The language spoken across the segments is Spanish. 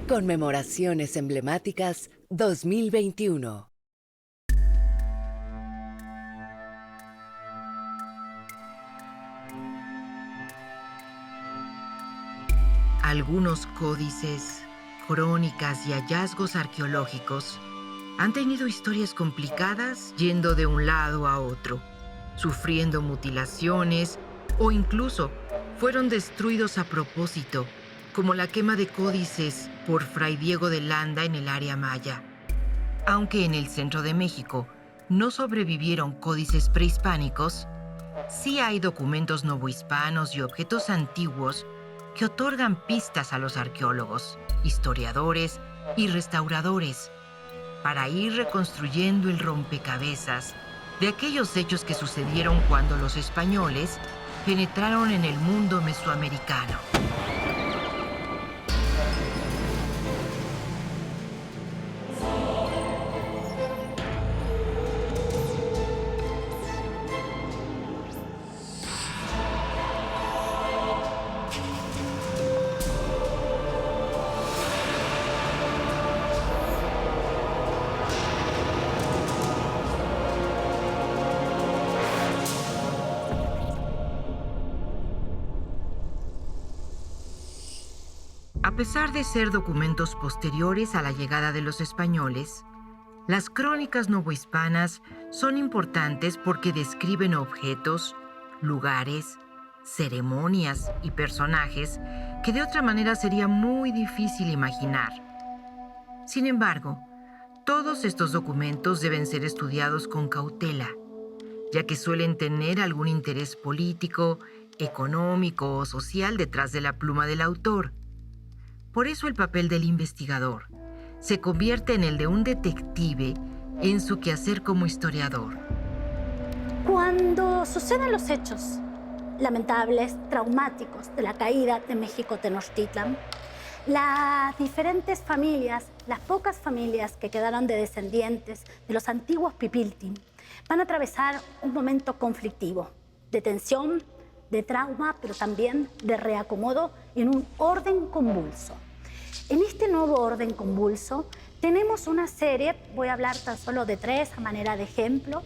Conmemoraciones emblemáticas 2021. Algunos códices, crónicas y hallazgos arqueológicos han tenido historias complicadas yendo de un lado a otro, sufriendo mutilaciones o incluso fueron destruidos a propósito, como la quema de códices por Fray Diego de Landa en el área maya. Aunque en el centro de México no sobrevivieron códices prehispánicos, sí hay documentos novohispanos y objetos antiguos que otorgan pistas a los arqueólogos, historiadores y restauradores para ir reconstruyendo el rompecabezas de aquellos hechos que sucedieron cuando los españoles penetraron en el mundo mesoamericano. A pesar de ser documentos posteriores a la llegada de los españoles, las crónicas novohispanas son importantes porque describen objetos, lugares, ceremonias y personajes que de otra manera sería muy difícil imaginar. Sin embargo, todos estos documentos deben ser estudiados con cautela, ya que suelen tener algún interés político, económico o social detrás de la pluma del autor. Por eso el papel del investigador se convierte en el de un detective en su quehacer como historiador. Cuando suceden los hechos lamentables, traumáticos de la caída de México Tenochtitlan, las diferentes familias, las pocas familias que quedaron de descendientes de los antiguos Pipiltin, van a atravesar un momento conflictivo, de tensión, de trauma, pero también de reacomodo en un orden convulso. En este nuevo orden convulso tenemos una serie, voy a hablar tan solo de tres a manera de ejemplo,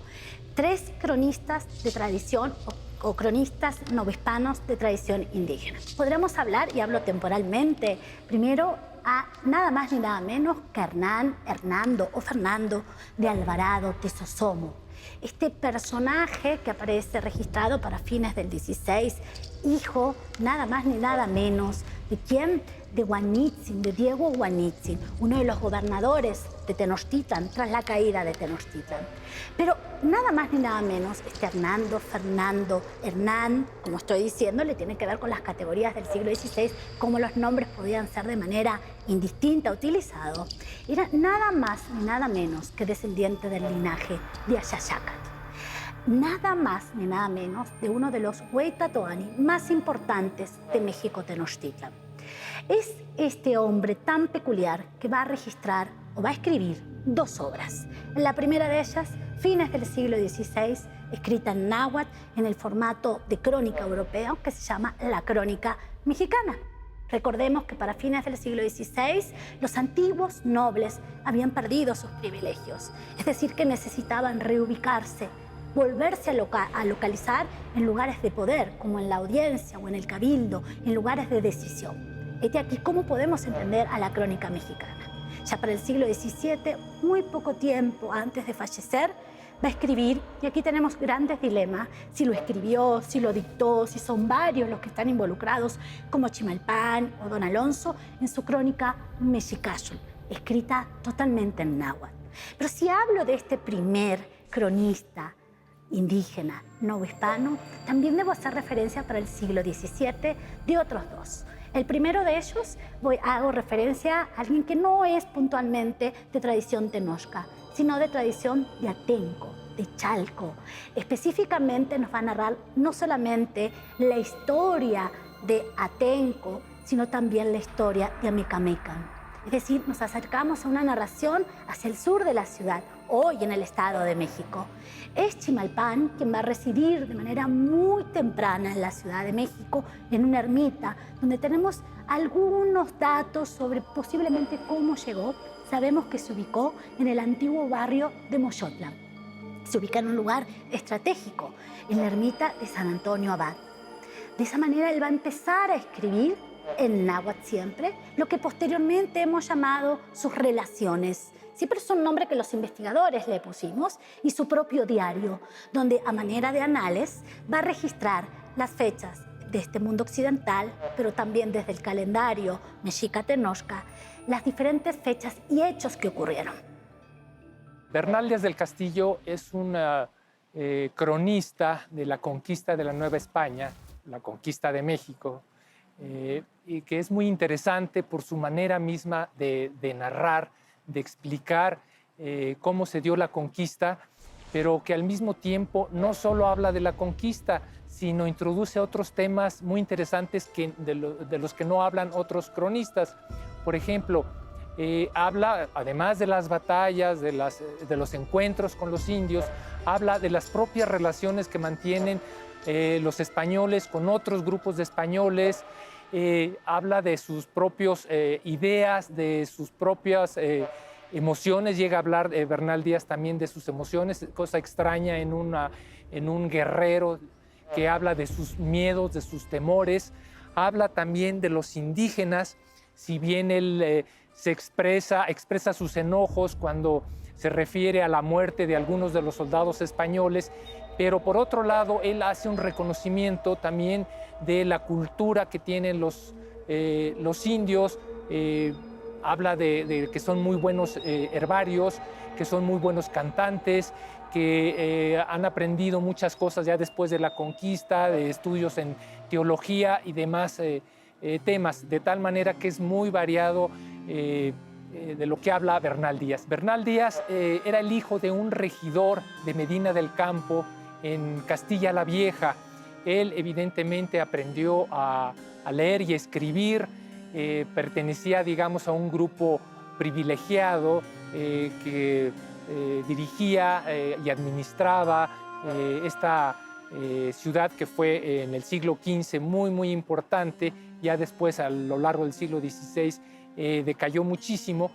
tres cronistas de tradición o cronistas novohispanos de tradición indígena. Podremos hablar, y hablo temporalmente, primero a nada más ni nada menos que Hernando o Fernando de Alvarado de Sosomo. Este personaje que aparece registrado para fines del 16, hijo nada más ni nada menos de quién, de Huanitzin, de Diego Huanitzin, uno de los gobernadores de Tenochtitlan tras la caída de Tenochtitlan. Pero nada más ni nada menos, Hernando, Fernando, Hernán, como estoy diciendo, le tiene que ver con las categorías del siglo XVI, cómo los nombres podían ser de manera indistinta utilizados. Era nada más ni nada menos que descendiente del linaje de Axayácatl. Nada más ni nada menos de uno de los Huaytatoani más importantes de México Tenochtitlan. Es este hombre tan peculiar que va a registrar o va a escribir dos obras. La primera de ellas, fines del siglo XVI, escrita en náhuatl en el formato de crónica europeo que se llama la Crónica Mexicana. Recordemos que para fines del siglo XVI los antiguos nobles habían perdido sus privilegios, es decir, que necesitaban reubicarse, volverse a localizar en lugares de poder, como en la audiencia o en el cabildo, en lugares de decisión. Este aquí cómo podemos entender a la crónica mexicana. Ya para el siglo XVII, muy poco tiempo antes de fallecer, va a escribir, y aquí tenemos grandes dilemas, si lo escribió, si lo dictó, si son varios los que están involucrados, como Chimalpán o Don Alonso, en su crónica Mexicazul, escrita totalmente en náhuatl. Pero si hablo de este primer cronista indígena novohispano, también debo hacer referencia para el siglo XVII de otros dos. El primero de ellos, hago referencia a alguien que no es puntualmente de tradición tenochca, sino de tradición de Atenco, de Chalco. Específicamente nos va a narrar no solamente la historia de Atenco, sino también la historia de Amecamecan. Es decir, nos acercamos a una narración hacia el sur de la ciudad, hoy en el Estado de México. Es Chimalpán quien va a residir de manera muy temprana en la Ciudad de México, en una ermita, donde tenemos algunos datos sobre posiblemente cómo llegó. Sabemos que se ubicó en el antiguo barrio de Moyotla. Se ubica en un lugar estratégico, en la ermita de San Antonio Abad. De esa manera él va a empezar a escribir en náhuatl siempre, lo que posteriormente hemos llamado sus relaciones. Siempre es un nombre que los investigadores le pusimos, y su propio diario, donde a manera de anales va a registrar las fechas de este mundo occidental, pero también desde el calendario mexica Tenochca, las diferentes fechas y hechos que ocurrieron. Bernal Díaz del Castillo es un cronista de la conquista de la Nueva España, la conquista de México, y que es muy interesante por su manera misma de narrar, de explicar cómo se dio la conquista, pero que al mismo tiempo no solo habla de la conquista, sino introduce otros temas muy interesantes de los que no hablan otros cronistas. Por ejemplo, habla, además de las batallas, de los encuentros con los indios, habla de las propias relaciones que mantienen los españoles con otros grupos de españoles, habla de sus propias ideas, de sus propias emociones. Llega a hablar Bernal Díaz también de sus emociones, cosa extraña en un guerrero que habla de sus miedos, de sus temores. Habla también de los indígenas, si bien él expresa sus enojos cuando se refiere a la muerte de algunos de los soldados españoles, pero por otro lado él hace un reconocimiento también de la cultura que tienen los indios. Habla de que son muy buenos herbarios, que son muy buenos cantantes, que han aprendido muchas cosas ya después de la conquista, de estudios en teología y demás temas, de tal manera que es muy variado de lo que habla Bernal Díaz. Bernal Díaz era el hijo de un regidor de Medina del Campo en Castilla la Vieja. Él evidentemente aprendió a leer y escribir, pertenecía, digamos, a un grupo privilegiado que dirigía y administraba esta ciudad que fue en el siglo XV muy, muy importante. Ya después, a lo largo del siglo XVI, decayó muchísimo,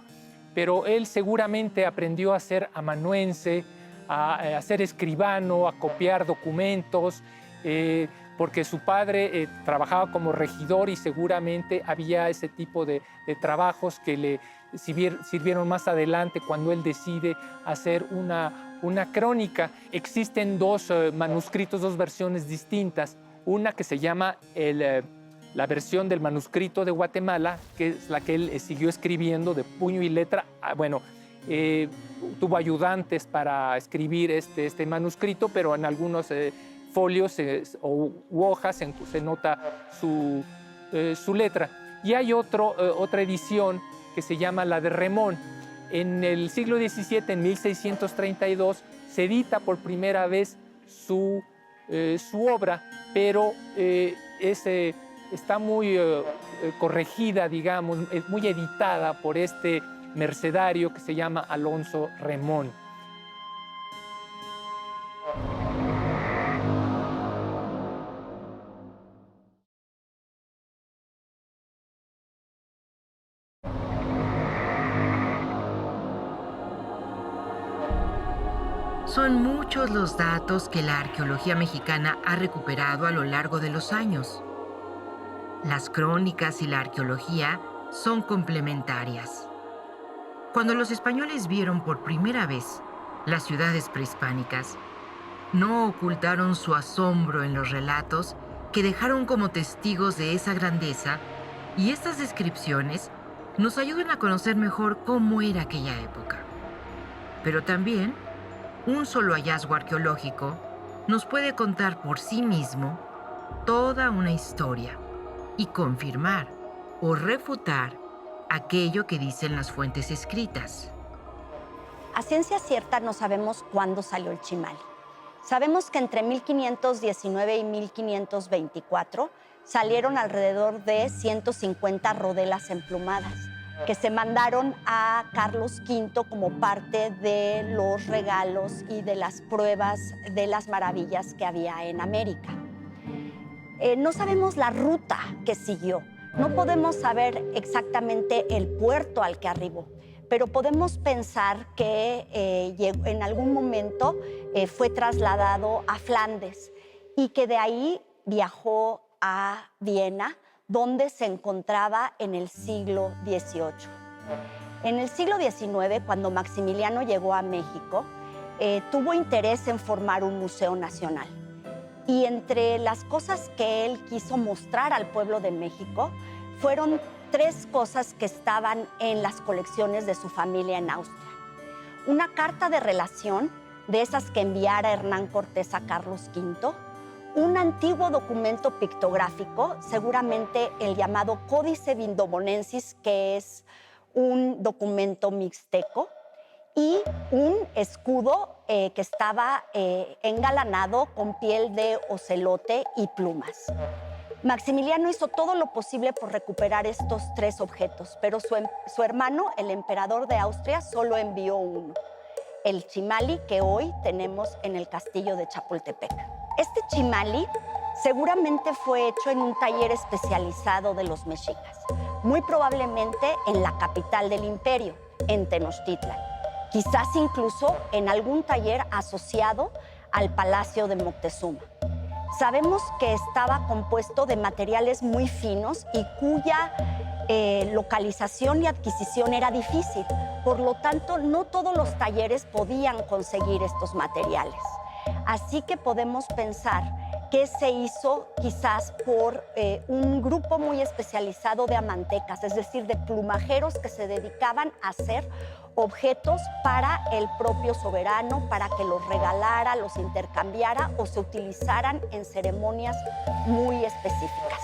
pero él seguramente aprendió a ser amanuense, a ser escribano, a copiar documentos, porque su padre trabajaba como regidor y seguramente había ese tipo de trabajos que le sirvieron más adelante cuando él decide hacer una crónica. Existen dos manuscritos, dos versiones distintas. Una que se llama la versión del manuscrito de Guatemala, que es la que él siguió escribiendo de puño y letra. Bueno, tuvo ayudantes para escribir este manuscrito, pero en algunos folios u hojas se nota su letra. Y hay otra edición que se llama la de Remón. En el siglo XVII, en 1632, se edita por primera vez su obra, pero está muy corregida, digamos, muy editada por este mercedario que se llama Alonso Remón. Son muchos los datos que la arqueología mexicana ha recuperado a lo largo de los años. Las crónicas y la arqueología son complementarias. Cuando los españoles vieron por primera vez las ciudades prehispánicas, no ocultaron su asombro en los relatos que dejaron como testigos de esa grandeza, y estas descripciones nos ayudan a conocer mejor cómo era aquella época. Pero también, un solo hallazgo arqueológico nos puede contar por sí mismo toda una historia y confirmar o refutar aquello que dicen las fuentes escritas. A ciencia cierta no sabemos cuándo salió el chimal. Sabemos que entre 1519 y 1524 salieron alrededor de 150 rodelas emplumadas. que se mandaron a Carlos V como parte de los regalos y de las pruebas de las maravillas que había en América. No sabemos la ruta que siguió, no podemos saber exactamente el puerto al que arribó, pero podemos pensar que en algún momento fue trasladado a Flandes y que de ahí viajó a Viena, donde se encontraba en el siglo XVIII. En el siglo XIX, cuando Maximiliano llegó a México, tuvo interés en formar un museo nacional. Y entre las cosas que él quiso mostrar al pueblo de México fueron 3 cosas que estaban en las colecciones de su familia en Austria. Una carta de relación, de esas que enviara Hernán Cortés a Carlos V, un antiguo documento pictográfico, seguramente el llamado Códice Vindobonensis, que es un documento mixteco, y un escudo que estaba engalanado con piel de ocelote y plumas. Maximiliano hizo todo lo posible por recuperar estos 3 objetos, pero su hermano, el emperador de Austria, solo envió uno, el chimali que hoy tenemos en el castillo de Chapultepec. Este chimali seguramente fue hecho en un taller especializado de los mexicas, muy probablemente en la capital del imperio, en Tenochtitlan, quizás incluso en algún taller asociado al Palacio de Moctezuma. Sabemos que estaba compuesto de materiales muy finos y cuya localización y adquisición era difícil. Por lo tanto, no todos los talleres podían conseguir estos materiales. Así que podemos pensar que se hizo quizás por un grupo muy especializado de amantecas, es decir, de plumajeros que se dedicaban a hacer objetos para el propio soberano, para que los regalara, los intercambiara o se utilizaran en ceremonias muy específicas.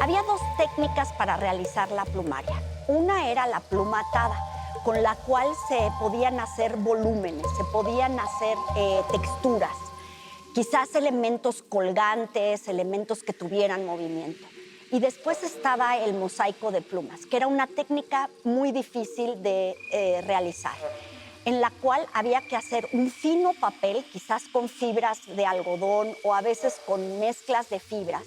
Había 2 técnicas para realizar la plumaria. Una era la pluma atada, con la cual se podían hacer volúmenes, se podían hacer texturas, quizás elementos colgantes, elementos que tuvieran movimiento. Y después estaba el mosaico de plumas, que era una técnica muy difícil de realizar, en la cual había que hacer un fino papel, quizás con fibras de algodón o a veces con mezclas de fibras,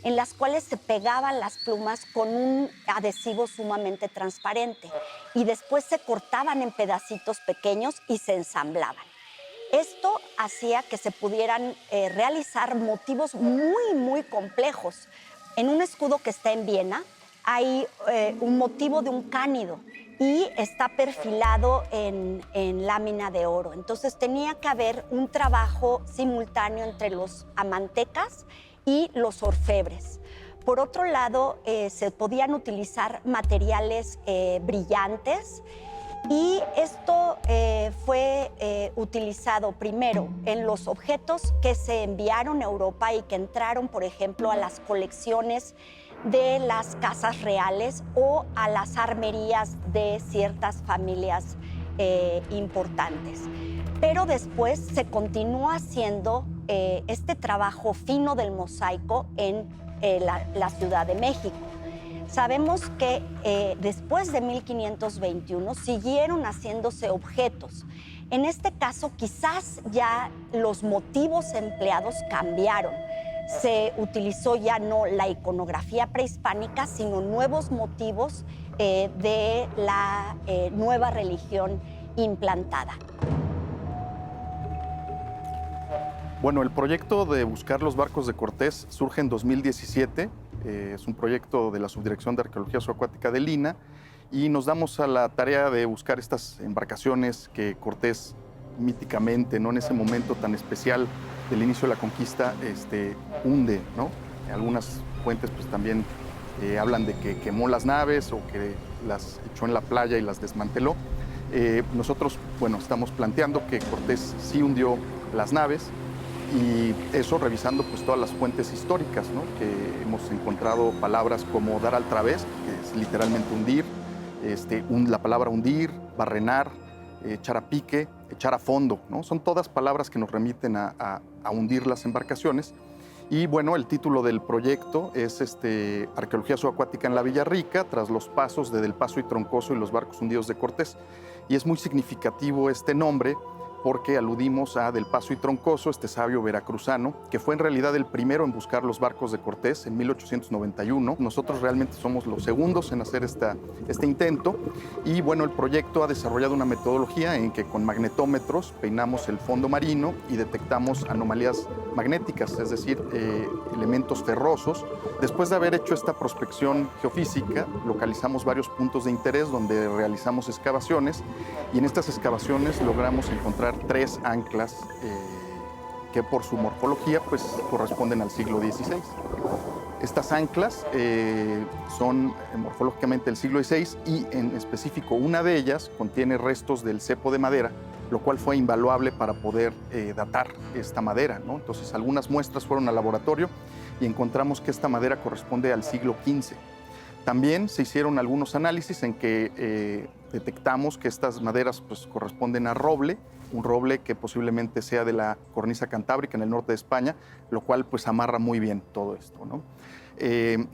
en las cuales se pegaban las plumas con un adhesivo sumamente transparente y después se cortaban en pedacitos pequeños y se ensamblaban. Esto hacía que se pudieran realizar motivos muy, muy complejos. En un escudo que está en Viena hay un motivo de un cánido y está perfilado en lámina de oro. Entonces tenía que haber un trabajo simultáneo entre los amantecas y los orfebres. Por otro lado, se podían utilizar materiales brillantes y esto fue utilizado primero en los objetos que se enviaron a Europa y que entraron, por ejemplo, a las colecciones de las casas reales o a las armerías de ciertas familias importantes. Pero después se continuó haciendo este trabajo fino del mosaico en la Ciudad de México. Sabemos que después de 1521 siguieron haciéndose objetos. En este caso, quizás ya los motivos empleados cambiaron. Se utilizó ya no la iconografía prehispánica, sino nuevos motivos de la nueva religión implantada. Bueno, el proyecto de buscar los barcos de Cortés surge en 2017. Es un proyecto de la Subdirección de Arqueología Subacuática del INAH y nos damos a la tarea de buscar estas embarcaciones que Cortés míticamente, ¿no?, en ese momento tan especial del inicio de la conquista, hunde, ¿no? Algunas fuentes pues, también hablan de que quemó las naves o que las echó en la playa y las desmanteló. Nosotros, bueno, estamos planteando que Cortés sí hundió las naves, y eso revisando pues todas las fuentes históricas, ¿no?, que hemos encontrado palabras como dar al través, que es literalmente hundir, la palabra hundir, barrenar, echar a pique, echar a fondo, ¿no? Son todas palabras que nos remiten a hundir las embarcaciones. Y bueno, el título del proyecto es Arqueología subacuática en la Villarrica, tras los pasos de Del Paso y Troncoso y los barcos hundidos de Cortés. Y es muy significativo este nombre porque aludimos a Del Paso y Troncoso, este sabio veracruzano, que fue en realidad el primero en buscar los barcos de Cortés en 1891. Nosotros realmente somos los segundos en hacer este intento. Y bueno, el proyecto ha desarrollado una metodología en que con magnetómetros peinamos el fondo marino y detectamos anomalías magnéticas, es decir, elementos ferrosos. Después de haber hecho esta prospección geofísica, localizamos varios puntos de interés donde realizamos excavaciones y en estas excavaciones logramos encontrar 3 anclas que por su morfología pues, corresponden al siglo XVI. Estas anclas son morfológicamente del siglo XVI y en específico una de ellas contiene restos del cepo de madera, lo cual fue invaluable para poder datar esta madera, ¿no? Entonces algunas muestras fueron al laboratorio y encontramos que esta madera corresponde al siglo XV. También se hicieron algunos análisis en que detectamos que estas maderas pues, corresponden a roble, un roble que posiblemente sea de la cornisa cantábrica en el norte de España, lo cual pues amarra muy bien todo esto, ¿no?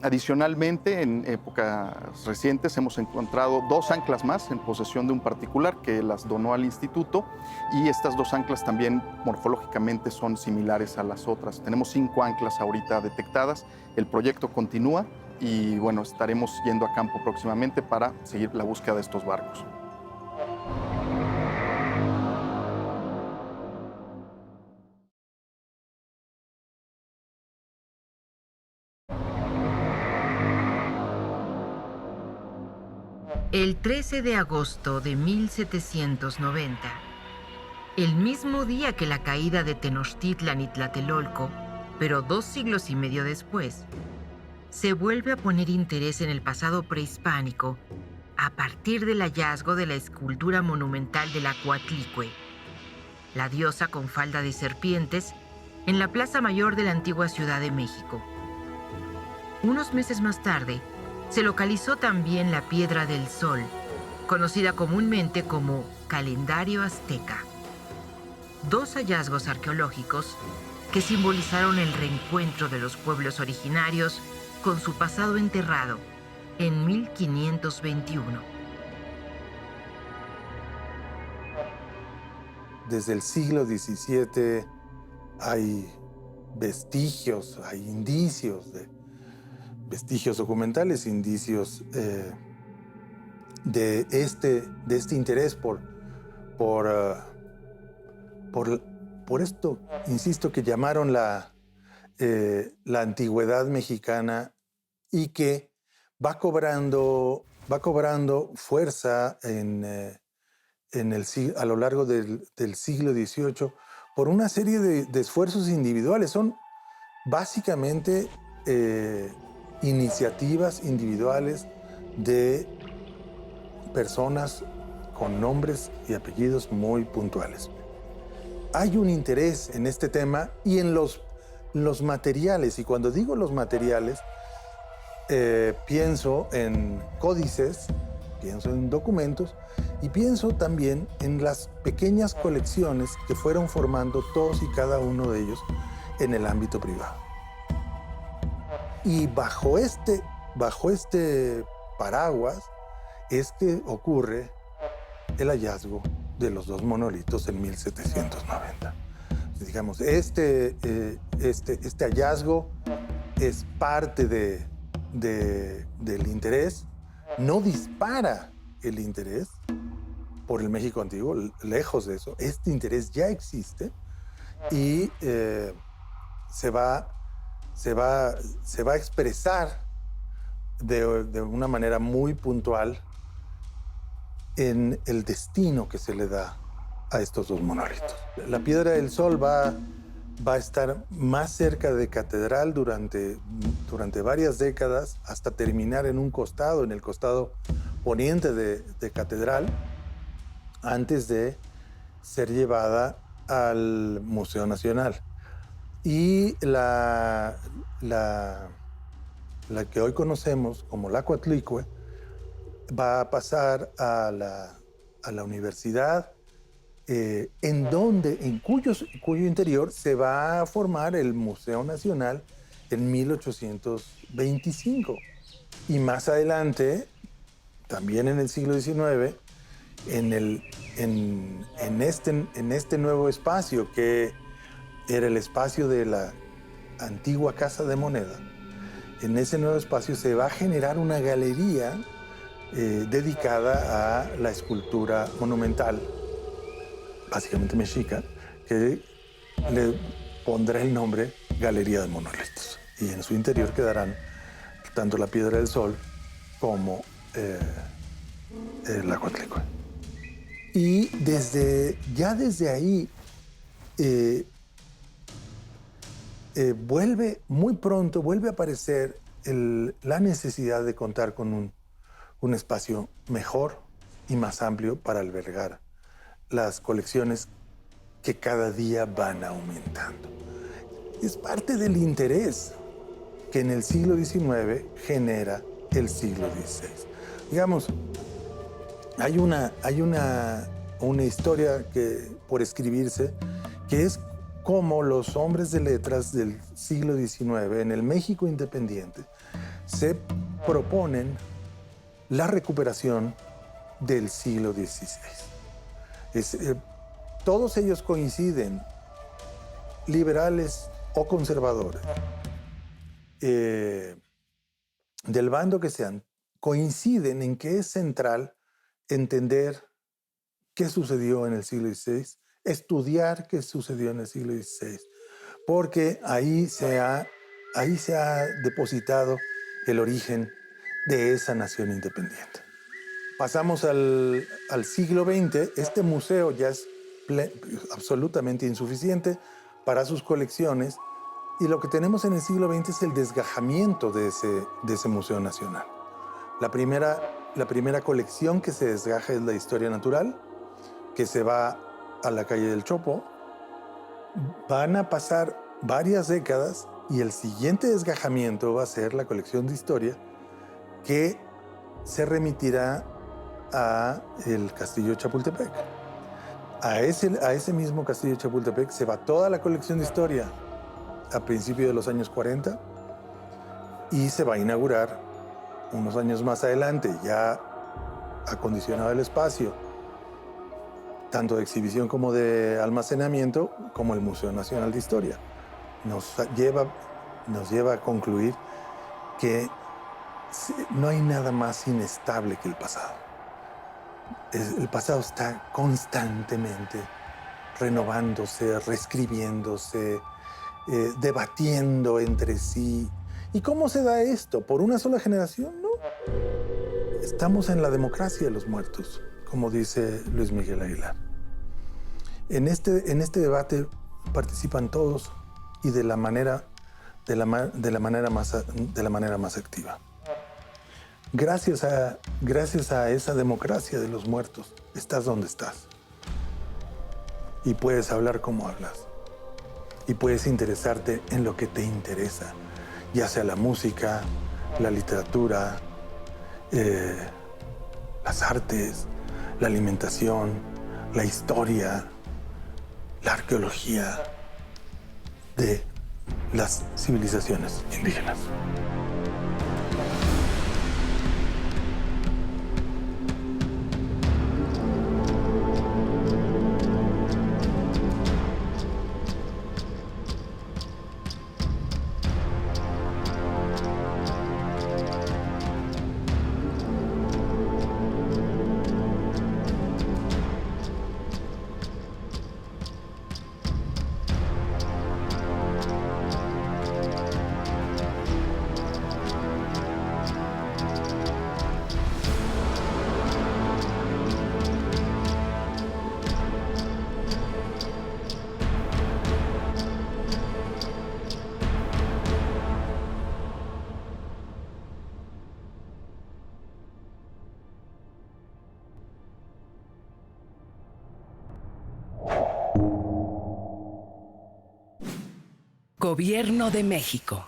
Adicionalmente, en épocas recientes hemos encontrado 2 anclas más en posesión de un particular que las donó al instituto y estas 2 anclas también morfológicamente son similares a las otras. Tenemos 5 anclas ahorita detectadas, el proyecto continúa y bueno, estaremos yendo a campo próximamente para seguir la búsqueda de estos barcos. El 13 de agosto de 1790, el mismo día que la caída de Tenochtitlan y Tlatelolco, pero 2 siglos y medio después, se vuelve a poner interés en el pasado prehispánico a partir del hallazgo de la escultura monumental de la Coatlicue, la diosa con falda de serpientes, en la Plaza Mayor de la antigua Ciudad de México. Unos meses más tarde, se localizó también la Piedra del Sol, conocida comúnmente como calendario azteca. 2 hallazgos arqueológicos que simbolizaron el reencuentro de los pueblos originarios con su pasado enterrado en 1521. Desde el siglo XVII hay vestigios, hay indicios vestigios documentales, indicios de este interés por esto, insisto, que llamaron la antigüedad mexicana y que va cobrando fuerza a lo largo del siglo XVIII por una serie de esfuerzos individuales. Son básicamente iniciativas individuales de personas con nombres y apellidos muy puntuales. Hay un interés en este tema y en los materiales, y cuando digo los materiales, pienso en códices, pienso en documentos y pienso también en las pequeñas colecciones que fueron formando todos y cada uno de ellos en el ámbito privado. Y bajo este paraguas es que ocurre el hallazgo de los 2 monolitos en 1790. Digamos, este hallazgo es parte del interés, no dispara el interés por el México antiguo, lejos de eso. Este interés ya existe y se va a expresar de una manera muy puntual en el destino que se le da a estos 2 monolitos. La Piedra del Sol va a estar más cerca de Catedral durante varias décadas hasta terminar en un costado, en el costado poniente de Catedral, antes de ser llevada al Museo Nacional. Y la que hoy conocemos como la Coatlicue va a pasar a la universidad en cuyo interior se va a formar el Museo Nacional en 1825. Y más adelante, también en el siglo XIX, en este nuevo espacio, que era el espacio de la antigua Casa de Moneda, en ese nuevo espacio se va a generar una galería dedicada a la escultura monumental, básicamente mexica, que le pondrá el nombre Galería de Monolitos. Y en su interior quedarán tanto la Piedra del Sol como el Acuatlicue. Y desde ahí muy pronto vuelve a aparecer la necesidad de contar con un espacio mejor y más amplio para albergar las colecciones que cada día van aumentando. Es parte del interés que en el siglo XIX genera el siglo XVI. Digamos, hay una historia por escribirse, que es cómo los hombres de letras del siglo XIX en el México independiente se proponen la recuperación del siglo XVI. Todos ellos coinciden, liberales o conservadores, del bando que sean, coinciden en que es central entender qué sucedió en el siglo XVI, estudiar qué sucedió en el siglo XVI, porque ahí se ha depositado el origen de esa nación independiente. Pasamos al siglo XX, este museo ya es absolutamente insuficiente para sus colecciones, y lo que tenemos en el siglo XX es el desgajamiento de ese Museo Nacional. La primera colección que se desgaja es la Historia Natural, que se va a la calle del Chopo. Van a pasar varias décadas y el siguiente desgajamiento va a ser la colección de historia, que se remitirá a el Castillo de Chapultepec. A ese mismo Castillo de Chapultepec se va toda la colección de historia a principios de los años 40 y se va a inaugurar unos años más adelante, ya acondicionado el espacio, tanto de exhibición como de almacenamiento, como el Museo Nacional de Historia. Nos lleva a concluir que no hay nada más inestable que el pasado. El pasado está constantemente renovándose, reescribiéndose, debatiendo entre sí. ¿Y cómo se da esto? ¿Por una sola generación? No. Estamos en la democracia de los muertos, como dice Luis Miguel Aguilar. En este debate participan todos y de la manera más activa. Gracias a esa democracia de los muertos, estás donde estás. Y puedes hablar como hablas. Y puedes interesarte en lo que te interesa, ya sea la música, la literatura, las artes, la alimentación, la historia, la arqueología de las civilizaciones indígenas. Gobierno de México.